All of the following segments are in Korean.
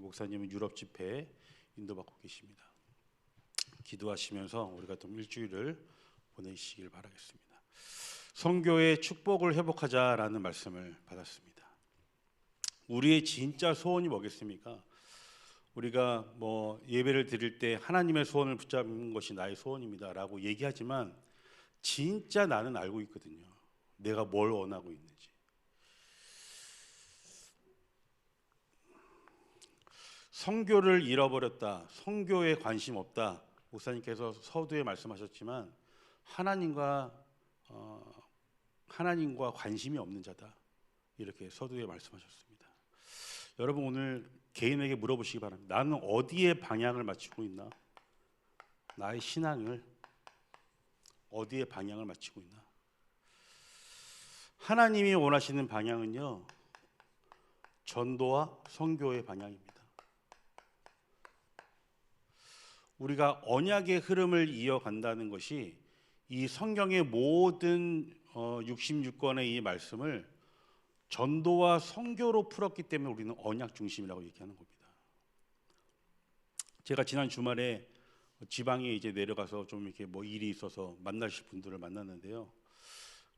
목사님은 유럽 집회에 인도받고 계십니다. 기도하시면서 우리가 좀 일주일을 보내시길 바라겠습니다. 선교의 축복을 회복하자라는 말씀을 받았습니다. 우리의 진짜 소원이 뭐겠습니까? 우리가 뭐 예배를 드릴 때 하나님의 소원을 붙잡는 것이 나의 소원입니다라고 얘기하지만 진짜 나는 알고 있거든요. 내가 뭘 원하고 있는지. 선교를 잃어버렸다. 선교에 관심 없다. 목사님께서 서두에 말씀하셨지만 하나님과 관심이 없는 자다. 이렇게 서두에 말씀하셨습니다. 여러분 오늘 개인에게 물어보시기 바랍니다. 나는 어디에 방향을 맞추고 있나? 나의 신앙을 어디에 방향을 맞추고 있나? 하나님이 원하시는 방향은요, 전도와 선교의 방향입니다. 우리가 언약의 흐름을 이어간다는 것이 이 성경의 모든 66권의 이 말씀을 전도와 선교로 풀었기 때문에 우리는 언약 중심이라고 얘기하는 겁니다. 제가 지난 주말에 지방에 이제 내려가서 좀 이렇게 뭐 일이 있어서 만나실 분들을 만났는데요.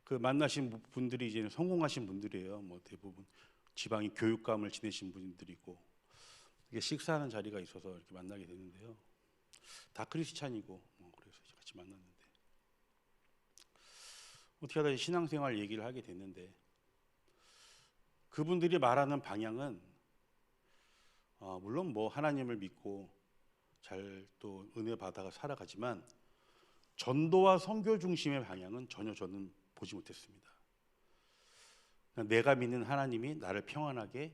그 만나신 분들이 이제 성공하신 분들이에요. 뭐 대부분 지방이 교육감을 지내신 분들이고 이게 식사하는 자리가 있어서 이렇게 만나게 됐는데요. 다 크리스찬이고 그래서 같이 만났는데 어떻게 하다 신앙생활 얘기를 하게 됐는데 그분들이 말하는 방향은 물론 뭐 하나님을 믿고 잘 또 은혜 받아가 살아가지만 전도와 선교 중심의 방향은 전혀 저는 보지 못했습니다. 내가 믿는 하나님이 나를 평안하게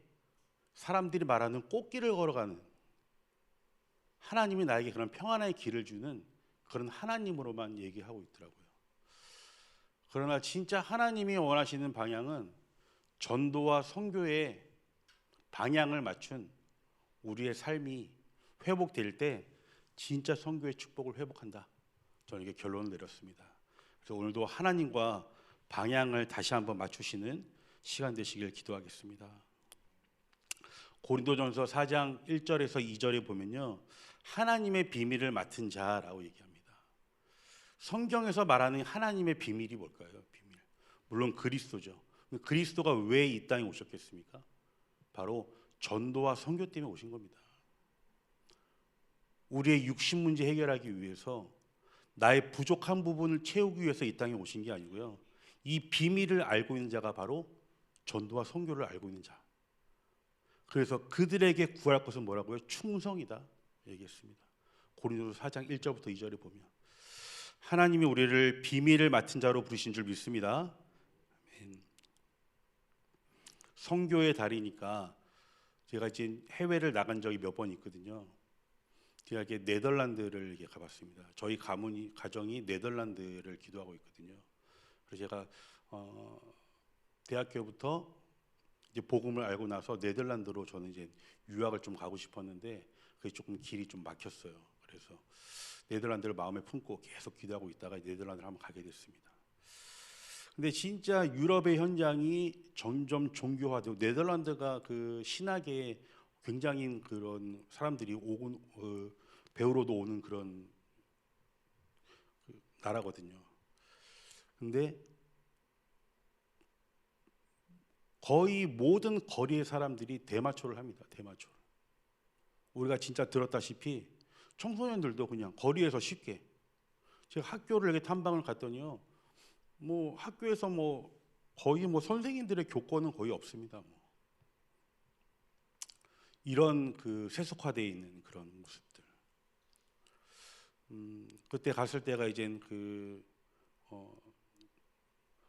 사람들이 말하는 꽃길을 걸어가는 하나님이 나에게 그런 평안의 길을 주는 그런 하나님으로만 얘기하고 있더라고요. 그러나 진짜 하나님이 원하시는 방향은 전도와 선교의 방향을 맞춘 우리의 삶이 회복될 때 진짜 선교의 축복을 회복한다. 저는 이게 결론을 내렸습니다. 그래서 오늘도 하나님과 방향을 다시 한번 맞추시는 시간 되시길 기도하겠습니다. 고린도전서 4장 1절에서 2절에 보면요, 하나님의 비밀을 맡은 자라고 얘기합니다. 성경에서 말하는 하나님의 비밀이 뭘까요? 비밀. 물론 그리스도죠. 그리스도가 왜 이 땅에 오셨겠습니까? 바로 전도와 선교 때문에 오신 겁니다. 우리의 육신 문제 해결하기 위해서 나의 부족한 부분을 채우기 위해서 이 땅에 오신 게 아니고요. 이 비밀을 알고 있는 자가 바로 전도와 선교를 알고 있는 자. 그래서 그들에게 구할 것은 뭐라고요? 충성이다 얘기했습니다. 고린도서 4장 1절부터 2절에 보면 하나님이 우리를 비밀을 맡은 자로 부르신 줄 믿습니다. 아멘. 선교의 달이니까 제가 이제 해외를 나간 적이 몇 번 있거든요. 제가 이렇게 네덜란드를 이렇게 가봤습니다. 저희 가정이 네덜란드를 기도하고 있거든요. 그래서 제가 대학교부터 이제 복음을 알고 나서 네덜란드로 저는 이제 유학을 좀 가고 싶었는데 그게 조금 길이 좀 막혔어요. 그래서 네덜란드를 마음에 품고 계속 기도하고 있다가 네덜란드를 한번 가게 됐습니다. 근데 진짜 유럽의 현장이 점점 종교화되고 네덜란드가 그 신학에 굉장히 그런 사람들이 배우러도 오는 그런 나라거든요. 근데 거의 모든 거리의 사람들이 대마초를 합니다. 대마초를. 우리가 진짜 들었다시피 청소년들도 그냥 거리에서 쉽게 제가 학교를 이렇게 탐방을 갔더니요. 뭐 학교에서 뭐 거의 뭐 선생님들의 교권은 거의 없습니다. 뭐. 이런 그 세속화되어 있는 그런 모습들. 그때 갔을 때가 이젠 그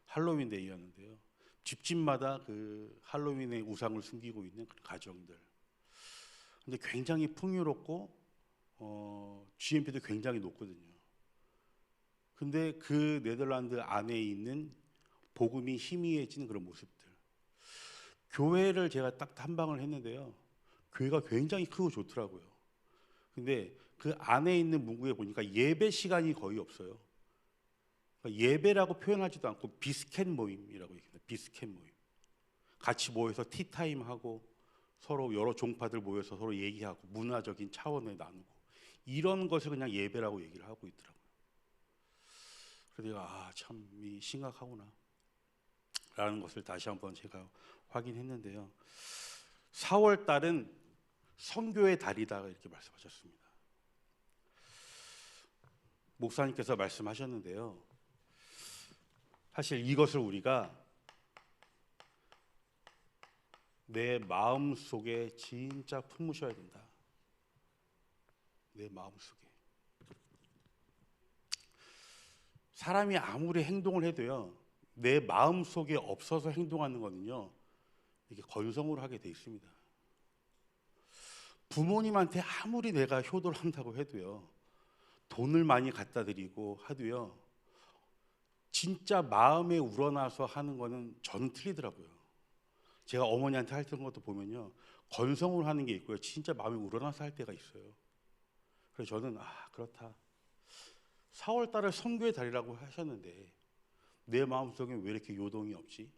할로윈 데이였는데요. 집집마다 그 할로윈의 우상을 숨기고 있는 그런 가정들. 근데 굉장히 풍요롭고 GNP도 굉장히 높거든요. 근데 그 네덜란드 안에 있는 복음이 희미해진 그런 모습들. 교회를 제가 딱 탐방을 했는데요. 교회가 굉장히 크고 좋더라고요. 근데 그 안에 있는 문구에 보니까 예배 시간이 거의 없어요. 그러니까 예배라고 표현하지도 않고 비스켓 모임이라고 얘기합니다. 비스켓 모임. 같이 모여서 티타임 하고 서로 여러 종파들 모여서 서로 얘기하고 문화적인 차원에 나누고 이런 것을 그냥 예배라고 얘기를 하고 있더라고요. 그래서 내가 참 심각하구나 라는 것을 다시 한번 제가 확인했는데요. 4월 달은 선교의 달이다 이렇게 말씀하셨습니다. 목사님께서 말씀하셨는데요. 사실 이것을 우리가 내 마음 속에 진짜 품으셔야 된다. 내 마음 속에. 사람이 아무리 행동을 해도요, 내 마음 속에 없어서 행동하는 거는요, 이게 건성으로 하게 돼 있습니다. 부모님한테 아무리 내가 효도를 한다고 해도요, 돈을 많이 갖다 드리고 하도요, 진짜 마음에 우러나서 하는 거는 저는 틀리더라고요. 제가 어머니한테 했던 것도 보면요, 건성으로 하는 게 있고요, 진짜 마음에 우러나서 할 때가 있어요. 그래서 저는 그렇다. 4월 달을 선교의 달이라고 하셨는데 내 마음속에 왜 이렇게 요동이 없지?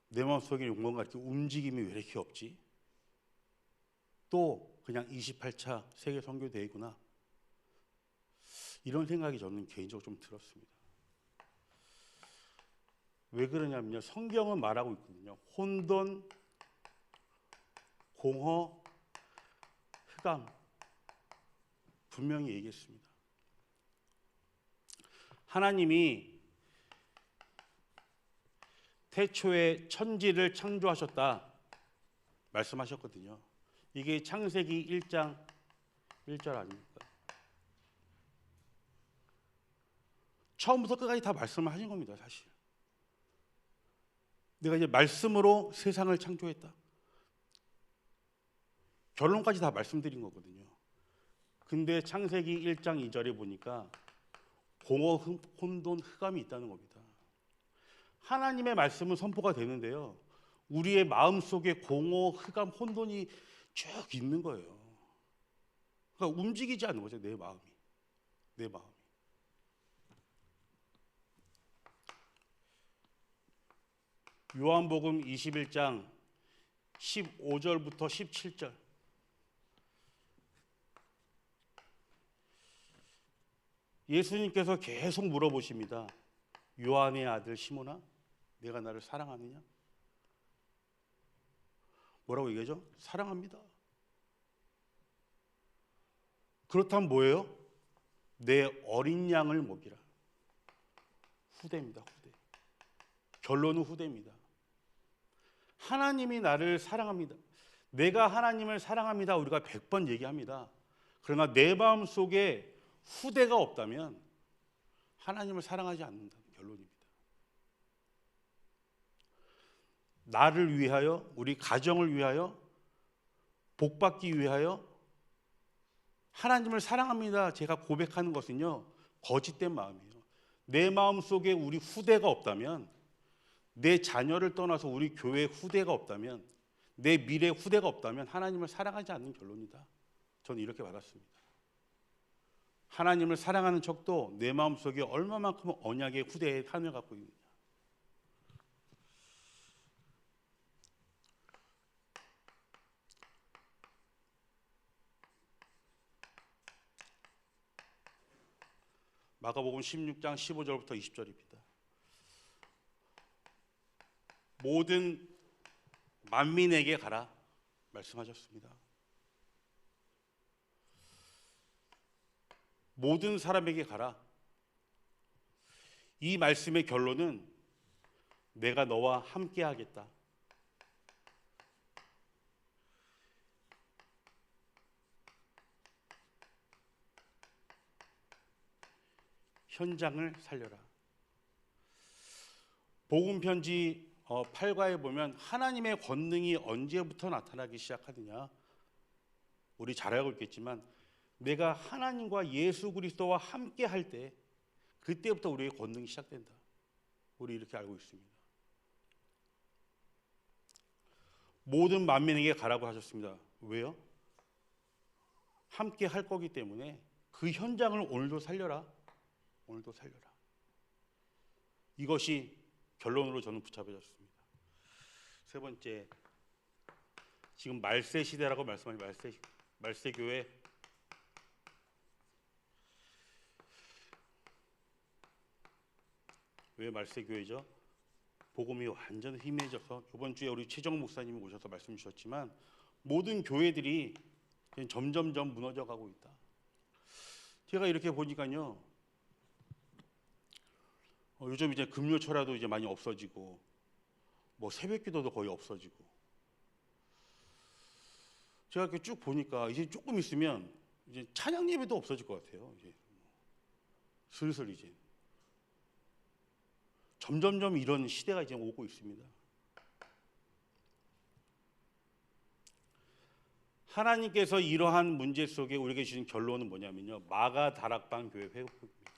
내 마음속에 뭔가 이렇게 움직임이 왜 이렇게 없지? 또 그냥 28차 세계 선교대회구나. 이런 생각이 저는 개인적으로 좀 들었습니다. 왜 그러냐면요, 성경은 말하고 있거든요. 혼돈, 공허, 흑암 분명히 얘기했습니다. 하나님이 태초에 천지를 창조하셨다 말씀하셨거든요. 이게 창세기 1장 1절 아닙니까? 처음부터 끝까지 다 말씀을 하신 겁니다. 사실 내가 이제 말씀으로 세상을 창조했다, 결론까지 다 말씀드린 거거든요. 근데 창세기 1장 2절에 보니까 공허, 혼돈, 흑암이 있다는 겁니다. 하나님의 말씀은 선포가 되는데요, 우리의 마음속에 공허, 흑암, 혼돈이 쭉 있는 거예요. 그러니까 움직이지 않는 거죠. 내 마음이. 요한복음 21장 15절부터 17절. 예수님께서 계속 물어보십니다. 요한의 아들 시몬아, 내가 나를 사랑하느냐? 뭐라고 얘기하죠? 사랑합니다. 그렇다면 뭐예요? 내 어린 양을 먹이라. 후대입니다. 후대. 결론은 후대입니다. 하나님이 나를 사랑합니다. 내가 하나님을 사랑합니다. 우리가 100번 얘기합니다. 그러나 내 마음 속에 후대가 없다면 하나님을 사랑하지 않는다는 결론입니다. 나를 위하여, 우리 가정을 위하여, 복받기 위하여 하나님을 사랑합니다 제가 고백하는 것은요, 거짓된 마음이에요. 내 마음 속에 우리 후대가 없다면, 내 자녀를 떠나서 우리 교회 후대가 없다면, 내 미래 후대가 없다면 하나님을 사랑하지 않는 결론이다. 저는 이렇게 받았습니다. 하나님을 사랑하는 척도 내 마음속에 얼마만큼 언약의 후대의 한을 갖고 있느냐. 마가복음 16장 15절부터 20절입니다. 모든 만민에게 가라 말씀하셨습니다. 모든 사람에게 가라. 이 말씀의 결론은 내가 너와 함께 하겠다. 현장을 살려라. 복음 편지 8과에 보면 하나님의 권능이 언제부터 나타나기 시작하느냐. 우리 잘 알고 있겠지만 내가 하나님과 예수 그리스도와 함께 할 때 그때부터 우리의 권능이 시작된다. 우리 이렇게 알고 있습니다. 모든 만민에게 가라고 하셨습니다. 왜요? 함께 할 거기 때문에 그 현장을 오늘도 살려라. 오늘도 살려라. 이것이 결론으로 저는 붙잡혀졌습니다. 세 번째, 지금 말세 시대라고 말씀하신 말세 교회. 왜 말세 교회죠? 복음이 완전 희미해져서 이번 주에 우리 최정 목사님이 오셔서 말씀 주셨지만 모든 교회들이 점점점 무너져 가고 있다. 제가 이렇게 보니까요, 요즘 이제 금요철야도 이제 많이 없어지고, 뭐 새벽기도도 거의 없어지고, 제가 이렇게 쭉 보니까 이제 조금 있으면 이제 찬양 예배도 없어질 것 같아요. 이제 슬슬 이제 점점점 이런 시대가 이제 오고 있습니다. 하나님께서 이러한 문제 속에 우리에게 주신 결론은 뭐냐면요, 마가 다락방 교회 회복입니다.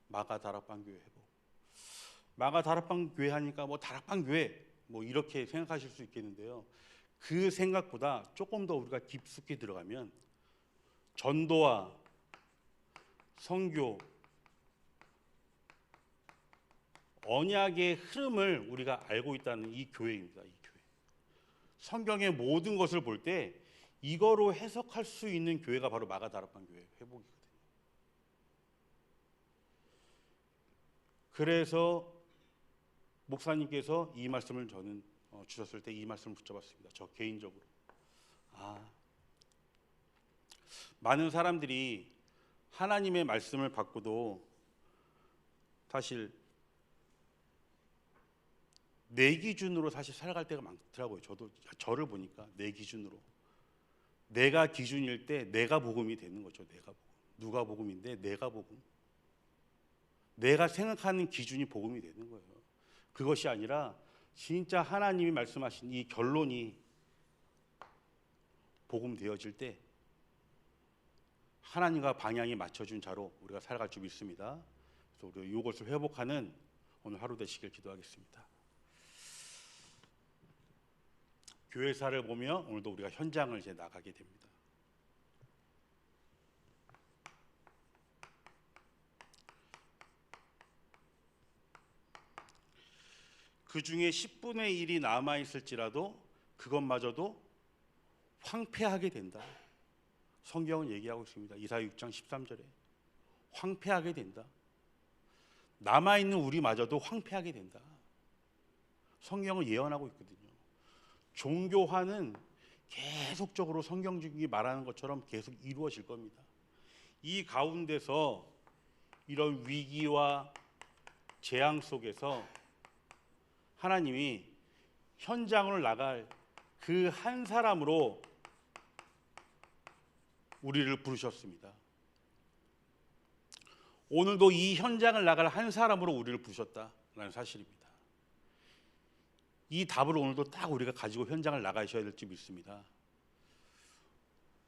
마가 다락방 교회 회복. 마가 다락방 교회 하니까 뭐 다락방 교회 뭐 이렇게 생각하실 수 있겠는데요, 그 생각보다 조금 더 우리가 깊숙이 들어가면 전도와 선교, 언약의 흐름을 우리가 알고 있다는 이 교회입니다. 이 교회. 성경의 모든 것을 볼 때 이거로 해석할 수 있는 교회가 바로 마가 다락방 교회 회복이거든요. 그래서 목사님께서 이 말씀을 저는 주셨을 때 이 말씀을 붙잡았습니다. 저 개인적으로 많은 사람들이 하나님의 말씀을 받고도 사실 내 기준으로 사실 살아갈 때가 많더라고요. 저도 저를 보니까 내 기준으로, 내가 기준일 때 내가 복음이 되는 거죠. 내가 복음. 누가 복음인데 내가 복음. 내가 생각하는 기준이 복음이 되는 거예요. 그것이 아니라 진짜 하나님이 말씀하신 이 결론이 복음 되어질 때 하나님과 방향이 맞춰준 자로 우리가 살아갈 줄 믿습니다. 그래서 우리 이것을 회복하는 오늘 하루 되시길 기도하겠습니다. 교회사를 보며 오늘도 우리가 현장을 이제 나가게 됩니다. 그 중에 10분의 1이 남아 있을지라도 그것마저도 황폐하게 된다. 성경은 얘기하고 있습니다. 이사야 6장 13절에 황폐하게 된다. 남아 있는 우리마저도 황폐하게 된다. 성경을 예언하고 있거든요. 종교화는 계속적으로 성경적이 말하는 것처럼 계속 이루어질 겁니다. 이 가운데서 이런 위기와 재앙 속에서 하나님이 현장으로 나갈 그 한 사람으로 우리를 부르셨습니다. 오늘도 이 현장을 나갈 한 사람으로 우리를 부르셨다라는 사실입니다. 이 답을 오늘도 딱 우리가 가지고 현장을 나가셔야 될지 믿습니다.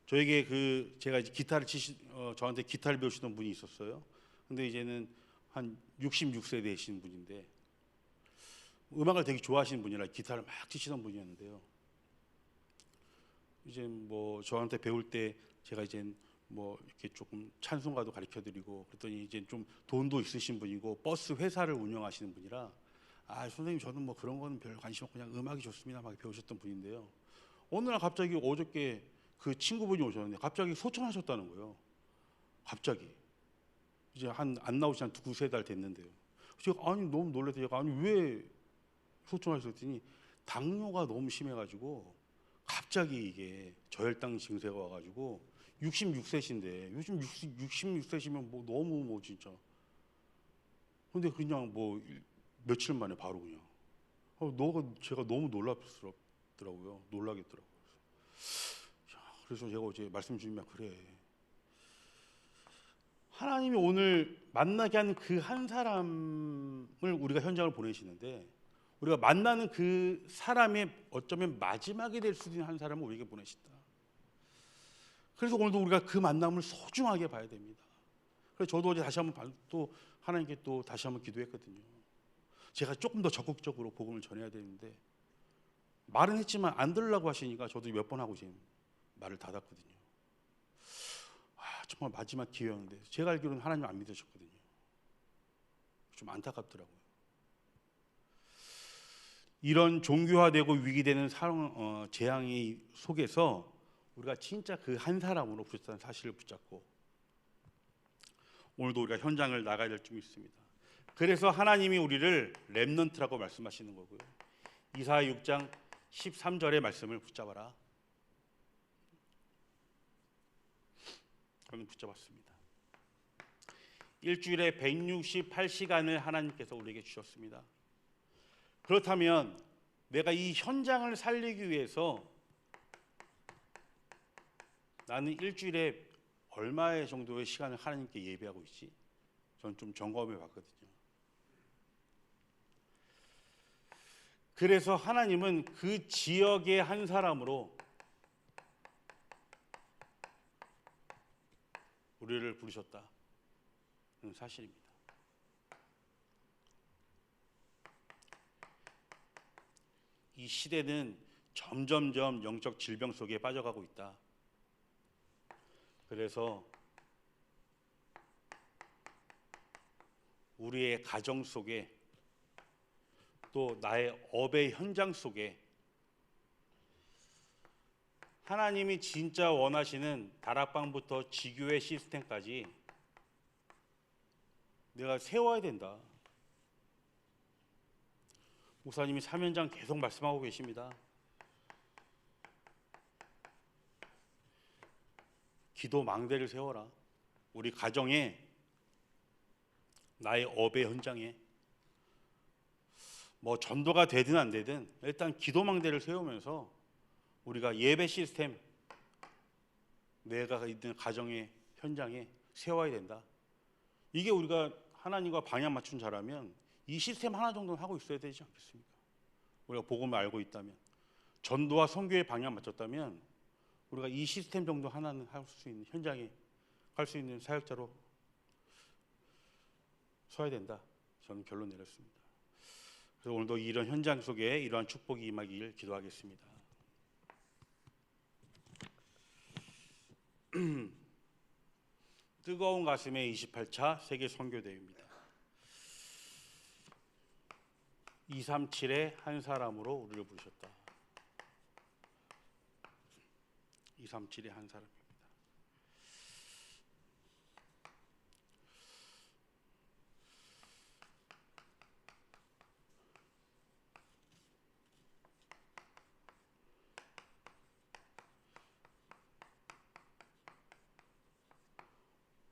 저에게 제가 이제 저한테 기타를 배우시던 분이 있었어요. 근데 이제는 한 66세 되신 분인데 음악을 되게 좋아하시는 분이라 기타를 막 치시던 분이었는데요. 이제 뭐 저한테 배울 때 제가 이제 뭐 이렇게 조금 찬송가도 가르쳐드리고 그랬더니 이제 좀 돈도 있으신 분이고 버스 회사를 운영하시는 분이라 선생님 저는 뭐 그런 거는 별 관심 없고 그냥 음악이 좋습니다 막 배우셨던 분인데요. 어느 날 갑자기 어저께 그 친구분이 오셨는데 갑자기 소천하셨다는 거예요. 갑자기 이제 안 나오신 한 두세 달 됐는데요. 제가 너무 놀라서 제가 왜 소천하셨더니 당뇨가 너무 심해가지고 갑자기 이게 저혈당 증세가 와가지고 66세신데 요즘 66세시면 뭐 너무 뭐 진짜 근데 그냥 뭐 며칠 만에 바로 그냥 제가 너무 놀랍더라고요. 놀라겠더라고요. 그래서 제가 어제 말씀 주시면 그래 하나님이 오늘 만나게 하는 그 한 사람을 우리가 현장을 보내시는데 우리가 만나는 그 사람의 어쩌면 마지막이 될 수 있는 한 사람을 우리에게 보내신다. 그래서 오늘도 우리가 그 만남을 소중하게 봐야 됩니다. 그래서 저도 어제 다시 한번 또 하나님께 또 다시 한번 기도했거든요. 제가 조금 더 적극적으로 복음을 전해야 되는데 말은 했지만 안 들으려고 하시니까 저도 몇 번 하고 지금 말을 닫았거든요. 정말 마지막 기회였는데 제가 알기로는 하나님 안 믿으셨거든요. 좀 안타깝더라고요. 이런 종교화되고 위기되는 재앙의 속에서 우리가 진짜 그 한 사람으로 부르셨다는 사실을 붙잡고 오늘도 우리가 현장을 나가야 될 줄 믿습니다. 그래서 하나님이 우리를 렘넌트라고 말씀하시는 거고요. 이사야 6장 13절의 말씀을 붙잡아라. 저는 붙잡았습니다. 일주일에 168시간을 하나님께서 우리에게 주셨습니다. 그렇다면 내가 이 현장을 살리기 위해서 나는 일주일에 얼마의 정도의 시간을 하나님께 예배하고 있지? 저는 좀 점검해 봤거든요. 그래서 하나님은 그 지역의 한 사람으로 우리를 부르셨다는 사실입니다. 이 시대는 점점점 영적 질병 속에 빠져가고 있다. 그래서 우리의 가정 속에 또 나의 업의 현장 속에 하나님이 진짜 원하시는 다락방부터 지교회 시스템까지 내가 세워야 된다. 목사님이 3연장 계속 말씀하고 계십니다. 기도 망대를 세워라. 우리 가정에, 나의 업의 현장에 뭐 전도가 되든 안 되든 일단 기도 망대를 세우면서 우리가 예배 시스템 내가 있는 가정의 현장에 세워야 된다. 이게 우리가 하나님과 방향 맞춘 자라면 이 시스템 하나 정도는 하고 있어야 되지 않겠습니까? 우리가 복음을 알고 있다면, 전도와 선교의 방향 맞췄다면 우리가 이 시스템 정도 하나는 할 수 있는, 현장에 갈 수 있는 사역자로 서야 된다. 저는 결론 내렸습니다. 그래서 오늘도 이런 현장 속에 이러한 축복이 임하기를 기도하겠습니다. 뜨거운 가슴의 28차 세계 선교대회입니다. 237의 한 사람으로 우리를 부르셨다. 237의 한 사람입니다.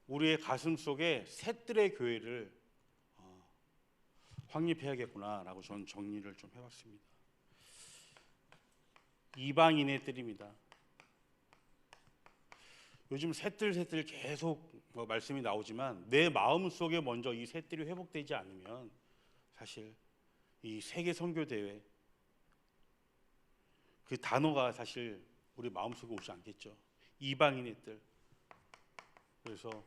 우리의 가슴 속에 셋들의 교회를 확립해야겠구나라고 저는 정리를 좀 해봤습니다. 이방인의 뜰입니다. 요즘 셋들 계속 말씀이 나오지만 내 마음 속에 먼저 이 셋들이 회복되지 않으면 사실 이 세계 선교 대회 그 단어가 사실 우리 마음 속에 오지 않겠죠. 이방인의 뜰. 그래서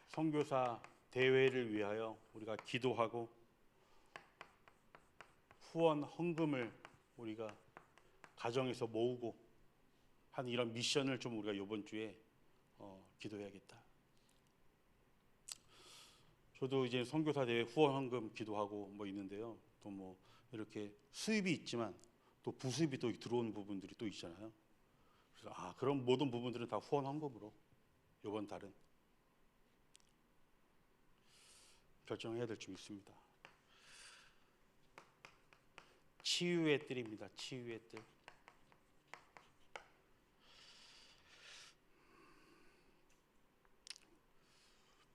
선교사 대회를 위하여 우리가 기도하고 후원 헌금을 우리가 가정에서 모으고 한 이런 미션을 좀 우리가 이번 주에 기도해야겠다. 저도 이제 선교사 대회 후원 헌금 기도하고 뭐 있는데요. 또 뭐 이렇게 수입이 있지만 또 부수입이 또 들어오는 부분들이 또 있잖아요. 그래서 그런 모든 부분들은 다 후원 헌금으로 이번 달은 결정해야 될 줄 믿습니다. 치유의 뜰입니다. 치유의 뜰.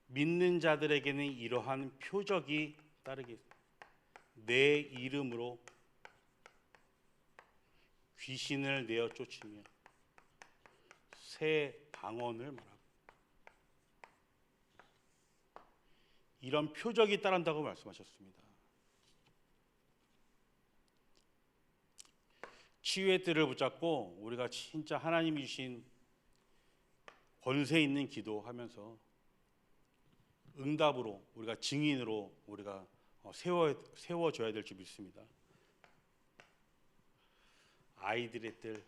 믿는 자들에게는 이러한 표적이 따르겠습니다. 내 이름으로 귀신을 내어 쫓으며 새 방언을 말하고 이런 표적이 따른다고 말씀하셨습니다. 치유의 뜰을 붙잡고 우리가 진짜 하나님이 주신 권세 있는 기도하면서 응답으로 우리가 증인으로 우리가 세워줘야 될 줄 믿습니다. 아이들의 뜰,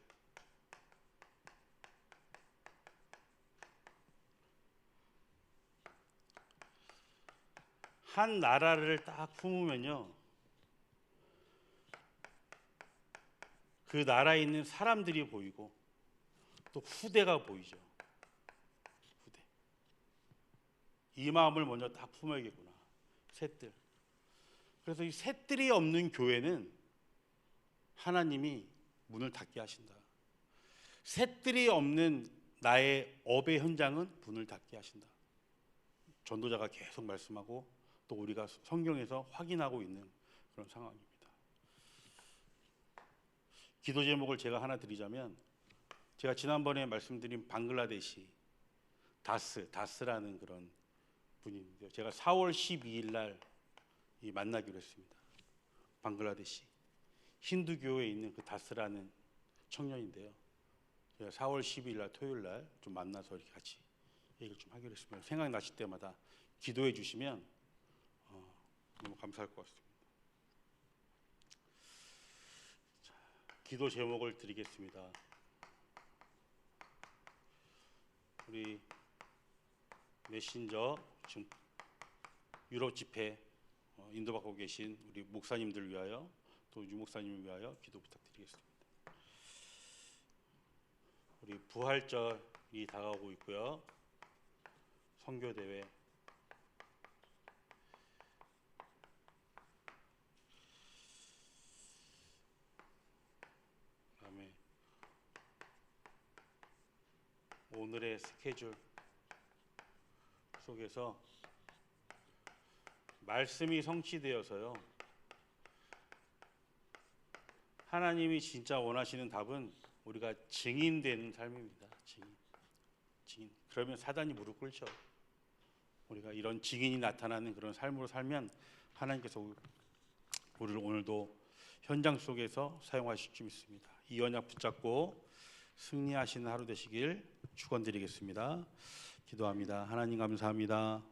한 나라를 딱 품으면요, 그 나라에 있는 사람들이 보이고 또 후대가 보이죠. 후대. 이 마음을 먼저 딱 품어야겠구나. 셋들. 그래서 이 셋들이 없는 교회는 하나님이 문을 닫게 하신다. 셋들이 없는 나의 업의 현장은 문을 닫게 하신다. 전도자가 계속 말씀하고 또 우리가 성경에서 확인하고 있는 그런 상황입니다. 기도 제목을 제가 하나 드리자면, 제가 지난번에 말씀드린 방글라데시 다스라는 그런 분이 있는데요. 제가 4월 12일 날 만나기로 했습니다. 방글라데시 힌두교에 있는 그 다스라는 청년인데요. 제가 4월 12일 날 토요일 날 좀 만나서 이렇게 같이 얘기를 좀 하기로 했습니다. 생각나실 때마다 기도해 주시면 너무 감사할 것 같습니다. 자, 기도 제목을 드리겠습니다. 우리 메신저 지금 유럽 집회 인도받고 계신 우리 목사님들 위하여 또 유 목사님을 위하여 기도 부탁드리겠습니다. 우리 부활절이 다가오고 있고요. 선교대회, 그다음에 오늘의 스케줄 속에서 말씀이 성취되어서요, 하나님이 진짜 원하시는 답은 우리가 증인되는 삶입니다. 증인. 그러면 사단이 무릎 꿇죠. 우리가 이런 증인이 나타나는 그런 삶으로 살면 하나님께서 우리를 오늘도 현장 속에서 사용하실 줄 믿습니다. 이 언약 붙잡고 승리하시는 하루 되시길 축원드리겠습니다. 기도합니다. 하나님 감사합니다.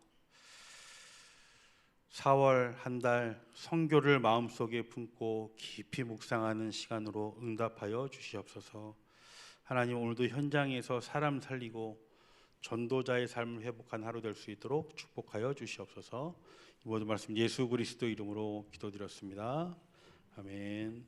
4월 한 달 선교를 마음속에 품고 깊이 묵상하는 시간으로 응답하여 주시옵소서. 하나님, 오늘도 현장에서 사람 살리고 전도자의 삶을 회복한 하루 될 수 있도록 축복하여 주시옵소서. 이 모든 말씀 예수 그리스도 이름으로 기도드렸습니다. 아멘.